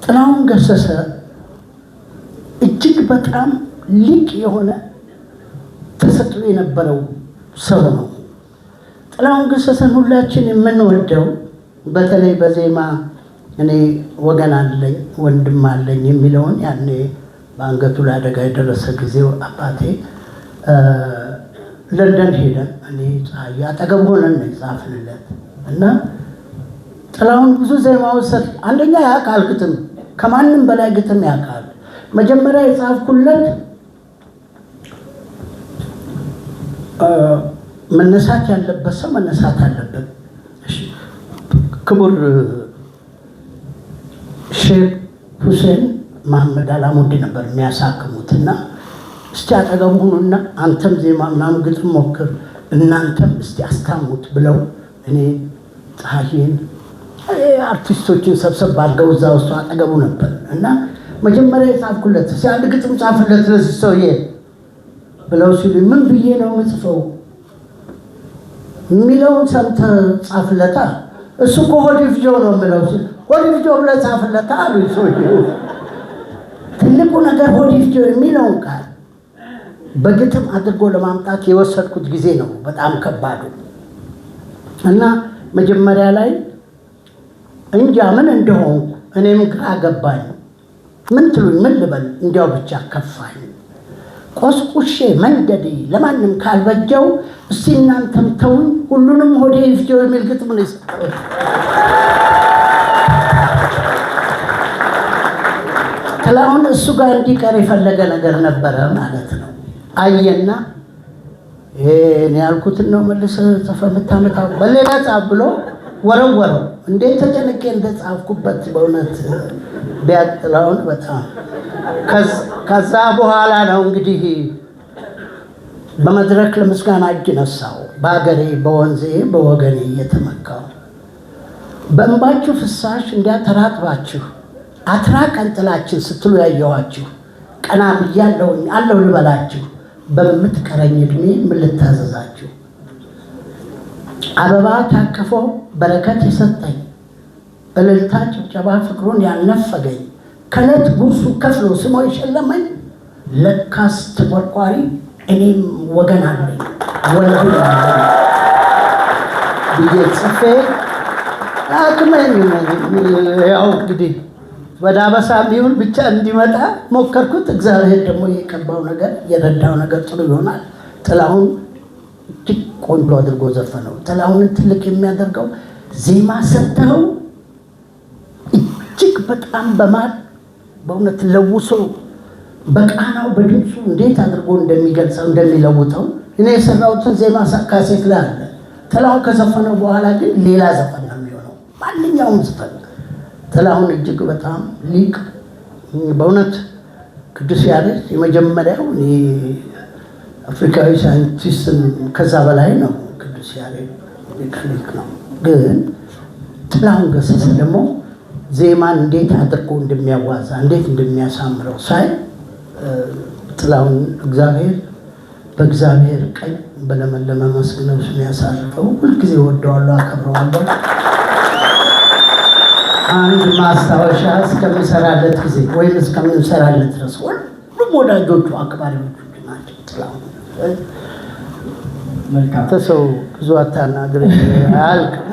ጥላሁን ገሰሰ እጅግ በጣም ሊቅ የሆነ ተሰጥኦ የነበረው ሰው ነው። ጥላሁን ገሰሰን ሁላችን የምንወደው በተለይ በዜማ እኔ ወገን አለኝ ወንድም አለኝ የሚለውን ያኔ በአንገቱ ላይ አደጋ የደረሰ ጊዜው አባቴ ለንደን ሄደን እኔ ፀሐይ አጠገብ ሆነን ጻፍንለት እና ጥላሁን ብዙ ዜማዎች አንደኛ ያውቃል ግጥም ከማንም በላይ ግጥም ያውቃል። መጀመሪያ የጻፍኩለት መነሳት ያለበት ሰው መነሳት አለበት። ክቡር ሼክ ሁሴን መሐመድ አላሙዲ ነበር የሚያሳክሙትና እስቲ አጠገቡ ሁኑና አንተም ዜማ ምናምን ግጥም ሞክር እናንተም እስቲ አስታሙት ብለው እኔ ፀሐይን አርቲስቶችን ሰብሰብ አድርገው እዛ ውስጥ አጠገቡ ነበር እና መጀመሪያ የጻፍኩለት እስቲ አንድ ግጥም ጻፍለት ለዚህ ሰውዬ ብለው ሲሉ ምን ብዬ ነው የምጽፈው የሚለውን ሰምተህ ጻፍለታ እሱ እኮ ሆዲፍጆ ነው የምለው ሲል ሆዲፍጆ ብለህ ጻፍለታ አሉ ሰውዬው። ትልቁ ነገር ሆዲፍጆ የሚለውን ቃል በግጥም አድርጎ ለማምጣት የወሰድኩት ጊዜ ነው በጣም ከባዱ እና መጀመሪያ ላይ እንጃ ምን እንደሆነ እኔም ግራ ገባኝ። ምን ትሉኝ ምን ልበል እንዲያው ብቻ ከፋኝ። ቆስቁሼ መንደዴ ለማንም ካልበጀው እስቲ እናንተም ተውኝ ሁሉንም ሆዲፍጆ የሚል ግጥም ነው የሰጠሁት። ጥላሁን እሱ ጋር እንዲቀር የፈለገ ነገር ነበረ ማለት ነው። አየና እኔ ያልኩትን ነው መልሰህ ጽፈህ የምታመጣው በሌላ ጻፍ ብሎ ወረወረው። እንዴት ተጨንቄ እንደጻፍኩበት በእውነት ቢያጥላውን በጣም ከዛ በኋላ ነው እንግዲህ በመድረክ ለምስጋና እጅ ነሳው በአገሬ በወንዜ በወገኔ እየተመካው በእንባችሁ ፍሳሽ እንዲያተራጥባችሁ አትራቀን ጥላችን ስትሉ ያየኋችሁ ቀና ብያለሁኝ አለው ልበላችሁ በምትቀረኝ እድሜ ምን ልታዘዛችሁ አበባ ታቅፎ በረከት የሰጠኝ እልልታ ጭብጨባ ፍቅሩን ያልነፈገኝ ከለት ጉርሱ ከፍሎ ስሞ የሸለመኝ ለካስ ተቆርቋሪ እኔም ወገን አለኝ ወንድም አለኝ ብዬ ጽፌ አቅመኝ ያው እንግዲህ በዳበሳ ቢሆን ብቻ እንዲመጣ ሞከርኩት። እግዚአብሔር ደግሞ የቀባው ነገር የረዳው ነገር ጥሩ ይሆናል። ጥላሁን እጅግ ቆንጆ አድርጎ ዘፈነው። ጥላሁንን ትልቅ የሚያደርገው ዜማ ሰጥተው እጅግ በጣም በእውነት ለውሶ በቃናው በድምፁ እንዴት አድርጎ እንደሚገልጸው እንደሚለውጠው እኔ የሰራሁትን ዜማ ካሴት ላይ አለ። ጥላሁን ከዘፈነው በኋላ ግን ሌላ ዘፈን ነው የሚሆነው ማንኛውም ዘፈን። ጥላሁን እጅግ በጣም ሊቅ በእውነት ቅዱስ ያሬድ የመጀመሪያው አፍሪካዊ ሳይንቲስትን ከዛ በላይ ነው። ቅዱስ ያሬድ ሊቅ ነው። ግን ጥላሁን ገሰሰ ደግሞ ዜማን እንዴት አድርጎ እንደሚያዋዛ እንዴት እንደሚያሳምረው ሳይ ጥላሁን እግዚአብሔር በእግዚአብሔር ቀኝ በለመለመ መስክ ነፍሱን ያሳርፈው። ሁልጊዜ ወደዋለሁ አከብረዋለሁ። አንድ ማስታወሻ እስከምሰራለት ጊዜ ወይም እስከምንሰራለት ድረስ ሁሉም ወዳጆቹ አክባሪዎቹ ናቸው። ጥላሁን መልካም ተሰው ብዙ አታናግረኝ አያልቅም።